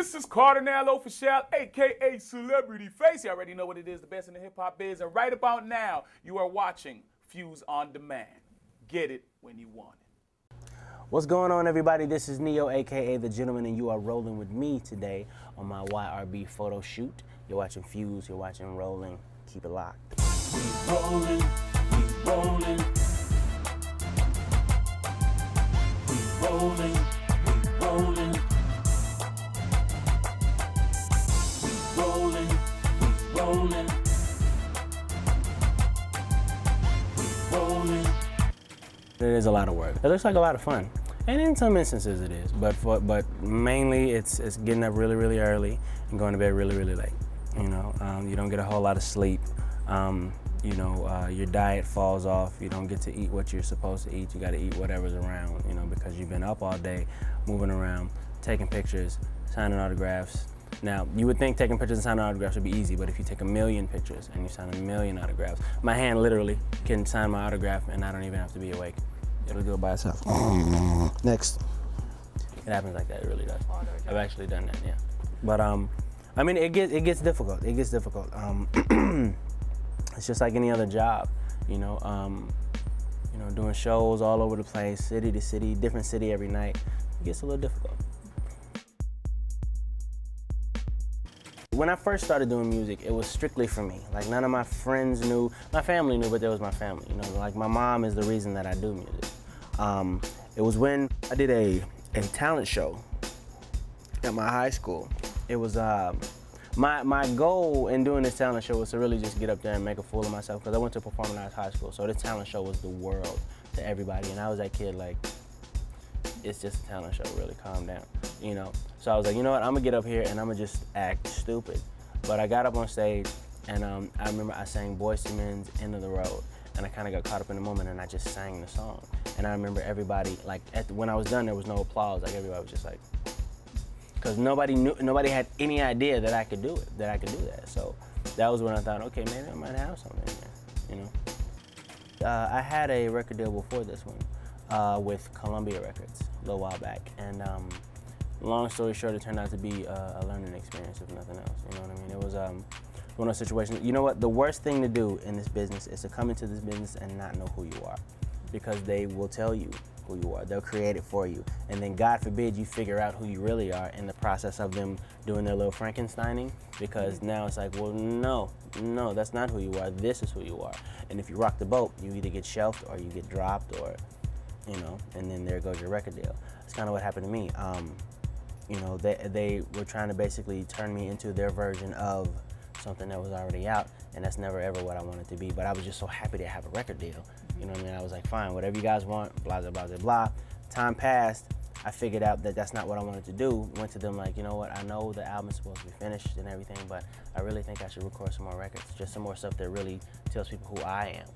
This is Cardinal Official, a.k.a. Celebrity Face. You already know what it is, the best in the hip-hop biz. And right about now, you are watching Fuse on Demand. Get it when you want it. What's going on, everybody? This is Neo, a.k.a. The Gentleman, and you are rolling with me today on my YRB photo shoot. You're watching Fuse, you're watching Rolln. Keep it locked. We rollin', we rollin'. We rollin', we rollin'. We rollin', we rollin'. We rollin'. It is a lot of work. It looks like a lot of fun. And in some instances it is, but mainly it's getting up really, really early and going to bed really, really late. You know, you don't get a whole lot of sleep. Your diet falls off. You don't get to eat what you're supposed to eat. You got to eat whatever's around, you know, because you've been up all day, moving around, taking pictures, signing autographs. Now, you would think taking pictures and signing autographs would be easy, but if you take 1,000,000 pictures and you sign 1,000,000 autographs, my hand literally can sign my autograph and I don't even have to be awake. It'll do it by itself. Next. It happens like that, it really does. I've actually done that, yeah. But I mean, it gets difficult. It gets difficult. It's just like any other job, you know. Doing shows all over the place, city to city, different city every night. It gets a little difficult. When I first started doing music, it was strictly for me. Like, none of my friends knew. My family knew, but there was my family. You know, like, my mom is the reason that I do music. It was when I did a talent show at my high school. It was my goal in doing this talent show was to really just get up there and make a fool of myself, because I went to performing arts high school. So this talent show was the world to everybody, and I was that kid like, it's just a talent show, really calm down, you know. So I was like, you know what, I'm gonna get up here and I'm gonna just act stupid. But I got up on stage and I remember I sang Boyz II Men's End of the Road, and I kind of got caught up in the moment and I just sang the song. And I remember everybody, like, when I was done, there was no applause. Like, everybody was just like, because nobody had any idea that I could do it, that I could do that. So that was when I thought, okay, maybe I might have something in there, you know. I had a record deal before this one with Columbia Records a little while back, and long story short, it turned out to be a learning experience, if nothing else. You know what I mean? It was one of those situations. You know what? The worst thing to do in this business is to come into this business and not know who you are, because they will tell you who you are. They'll create it for you, and then God forbid you figure out who you really are in the process of them doing their little Frankensteining, because now it's like, well, no, that's not who you are. This is who you are. And if you rock the boat, you either get shelved or you get dropped, or, you know, and then there goes your record deal. It's kind of what happened to me. You know, they were trying to basically turn me into their version of something that was already out, and that's never ever what I wanted to be. But I was just so happy to have a record deal. You know what I mean? I was like, fine, whatever you guys want, blah, blah, blah, blah, blah. Time passed. I figured out that that's not what I wanted to do. Went to them like, you know what, I know the album's supposed to be finished and everything, but I really think I should record some more records, just some more stuff that really tells people who I am.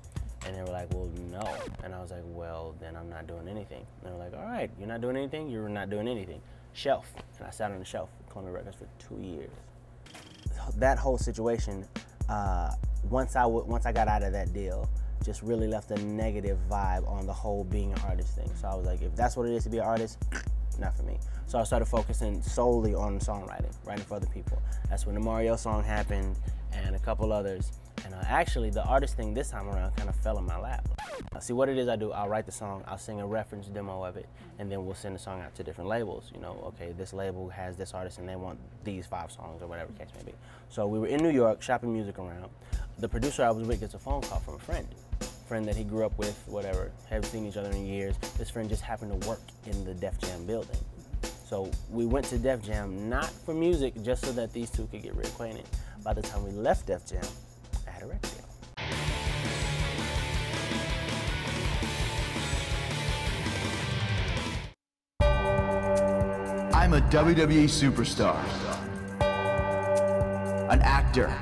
And they were like, well, no. And I was like, well, then I'm not doing anything. And they were like, all right, you're not doing anything? You're not doing anything. Shelf. And I sat on the shelf at Columbia Records for 2 years. That whole situation, once I got out of that deal, just really left a negative vibe on the whole being an artist thing. So I was like, if that's what it is to be an artist, not for me. So I started focusing solely on songwriting, writing for other people. That's when the Mario song happened and a couple others. And actually, the artist thing this time around kind of fell in my lap. See, what it is I do, I'll write the song, I'll sing a reference demo of it, and then we'll send the song out to different labels. You know, okay, this label has this artist and they want these 5 songs or whatever the case may be. So we were in New York shopping music around. The producer I was with gets a phone call from a friend that he grew up with, whatever, haven't seen each other in years. This friend just happened to work in the Def Jam building. So we went to Def Jam, not for music, just so that these two could get reacquainted. By the time we left Def Jam, I had a record deal. I'm a WWE superstar, an actor,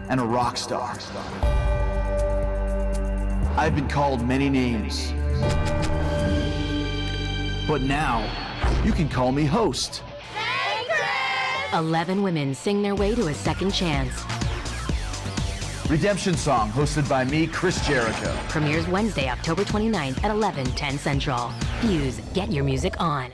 and a rock star. I've been called many names, but now you can call me host. 11 women sing their way to a second chance. Redemption Song, hosted by me, Chris Jericho. Premieres Wednesday, October 29th at 11:10 Central. Fuse, get your music on.